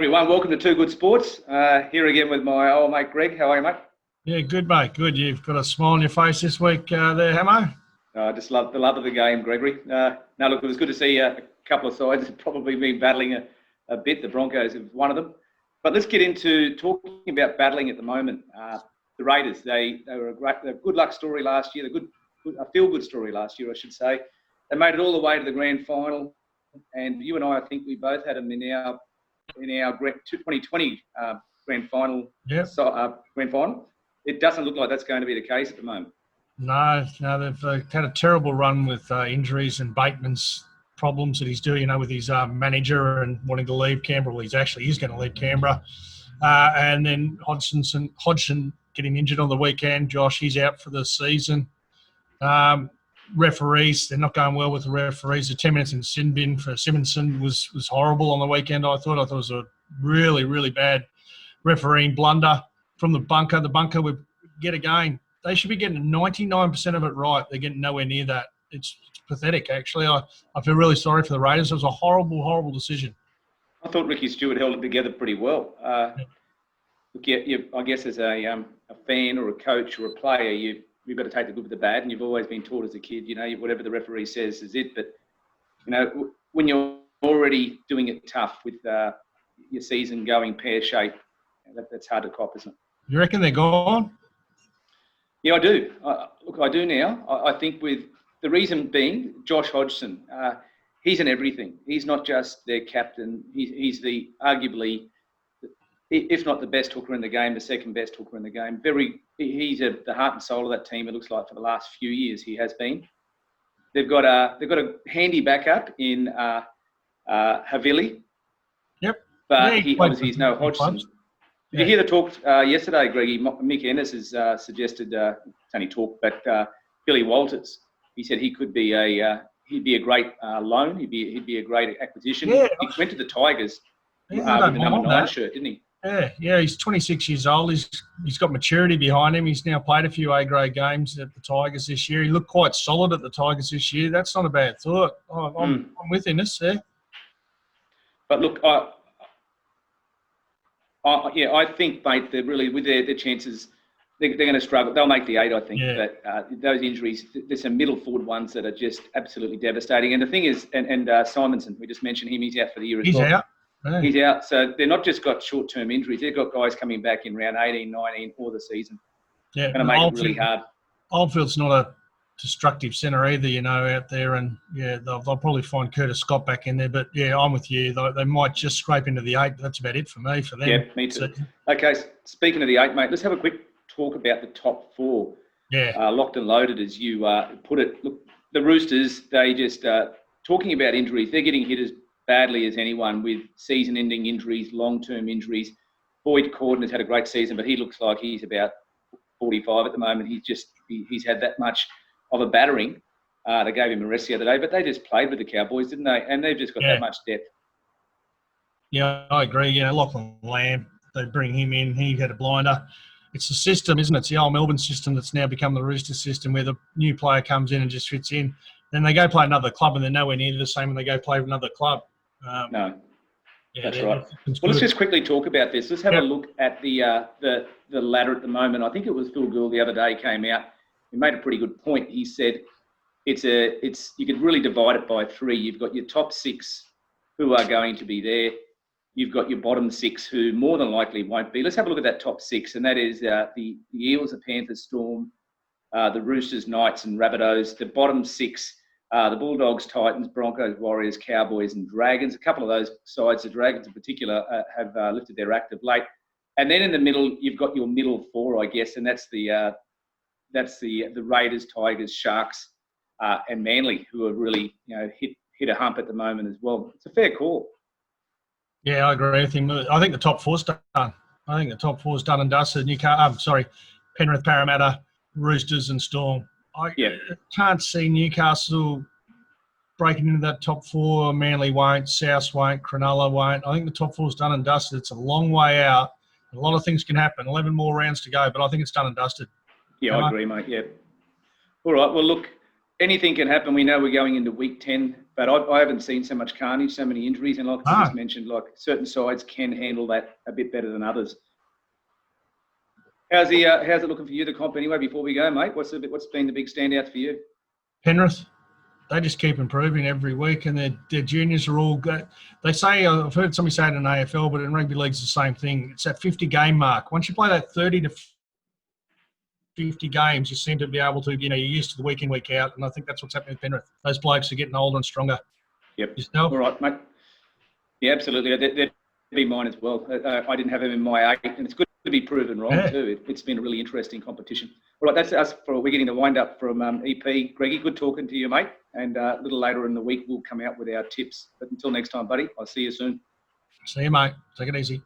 everyone, welcome to Two Good Sports. Here again with my old mate Greg. How are you, mate? Yeah, good, mate. Good. You've got a smile on your face this week there, Hamo? I just love the love of the game, Gregory. Now, look, it was good to see a couple of sides have probably been battling a bit. The Broncos is one of them. But let's get into talking about battling at the moment. The Raiders, they were a good luck story last year, a feel-good story last year, I should say. They made it all the way to the grand final. And you and I think we both had them in our 2020 grand final. Yep. Grand final. It doesn't look like that's going to be the case at the moment. No, they've had a terrible run with injuries and Bateman's problems that he's doing, with his manager and wanting to leave Canberra. Well, he's going to leave Canberra. And then Hodgson getting injured on the weekend. Josh, he's out for the season. Referees, they're not going well with the referees. The 10 minutes in sin bin for Simonson was horrible on the weekend. I thought it was a really, really bad refereeing blunder from the bunker. The bunker would get again. They should be getting 99% of it right. They're getting nowhere near that. It's pathetic, actually. I feel really sorry for the Raiders. It was a horrible, horrible decision. I thought Ricky Stewart held it together pretty well. Look, I guess as a fan or a coach or a player, you've got to take the good with the bad, and you've always been taught as a kid, whatever the referee says is it. But, when you're already doing it tough with your season going pear-shaped, that's hard to cop, isn't it? You reckon they're gone? Yeah, I do. I do now. I think with the reason being, Josh Hodgson, he's in everything. He's not just their captain. He's the arguably, if not the best hooker in the game, the second best hooker in the game. He's the heart and soul of that team. It looks like for the last few years he has been. They've got a handy backup in Havili. Yep. But he's no Hodgson. Did you hear the talk yesterday, Greggy? Mick Ennis has suggested, it's only talk, but Billy Walters, he said he could be he'd be a great loan. He'd be a great acquisition. Yeah. He went to the Tigers with the number 9 shirt, didn't he? Yeah. He's 26 years old. He's got maturity behind him. He's now played a few A-grade games at the Tigers this year. He looked quite solid at the Tigers this year. That's not a bad thought. I'm with Ennis there. But look, I think, mate, that really with their chances, they're going to struggle. They'll make the 8, I think. Yeah. But those injuries, there's some middle forward ones that are just absolutely devastating. And the thing is, and Simonson, we just mentioned him, he's out for the year as well. He's out. Yeah. He's out. So they're not just got short-term injuries. They've got guys coming back in round 18, 19 or the season. Yeah. Going to make it really hard. Oldfield's not a destructive centre either, out there. And, they'll probably find Curtis Scott back in there. But, I'm with you. They might just scrape into the 8. That's about it for them. Yeah, me too. Okay, speaking of the 8, mate, let's have a quick talk about the top 4. Yeah. Locked and loaded, as you put it. Look, the Roosters, they just, talking about injuries, they're getting hit as badly as anyone with season-ending injuries, long-term injuries. Boyd Corden has had a great season, but he looks like he's about 45 at the moment. He's had that much of a battering. They gave him a rest the other day, but they just played with the Cowboys, didn't they? And they've just got that much depth. Yeah, I agree. Lachlan Lamb, they bring him in. He had a blinder. It's the system, isn't it? It's the old Melbourne system that's now become the Roosters system, where the new player comes in and just fits in. Then they go play another club and they're nowhere near the same when they go play with another club. No, that's right. Well, let's just quickly talk about this. Let's have a look at the ladder at the moment. I think it was Phil Gould the other day came out. He made a pretty good point. He said you could really divide it by 3. You've got your top 6 who are going to be there. You've got your bottom 6 who more than likely won't be. Let's have a look at that top 6, and that is the Eels, the Panthers, Storm, the Roosters, Knights, and Rabbitohs. The bottom 6. The Bulldogs, Titans, Broncos, Warriors, Cowboys, and Dragons. A couple of those sides, the Dragons in particular, have lifted their act of late. And then in the middle, you've got your middle 4, I guess, and that's the Raiders, Tigers, Sharks, and Manly, who are really hit a hump at the moment as well. It's a fair call. Yeah, I agree with him. I think the top 4's done. I think the top 4's done and dusted. Penrith, Parramatta, Roosters, and Storm. I can't see Newcastle breaking into that top 4. Manly won't, South won't, Cronulla won't. I think the top 4's done and dusted. It's a long way out. A lot of things can happen. 11 more rounds to go, but I think it's done and dusted. Yeah, I agree, mate. Yeah. All right. Well, look, anything can happen. We know we're going into week 10, But I haven't seen so much carnage, so many injuries, and like you just mentioned, like certain sides can handle that a bit better than others. How's it looking for you, the comp anyway? Before we go, mate, what's been the big standouts for you? Penrith. They just keep improving every week, and their juniors are all good. They say, I've heard somebody say it in AFL, but in rugby league it's the same thing. It's that 50 game mark. Once you play that 30 to 50 games, you seem to be able to, you're used to the week in, week out, and I think that's what's happening with Penrith. Those blokes are getting older and stronger. Yep. Yourself? All right, mate. Yeah, absolutely. That'd be mine as well. I didn't have him in my 8, and it's good to be proven wrong too. It's been a really interesting competition. All right, that's us. We're getting the wind up from EP. Greggy, good talking to you, mate. And a little later in the week, we'll come out with our tips. But until next time, buddy, I'll see you soon. See you, mate. Take it easy.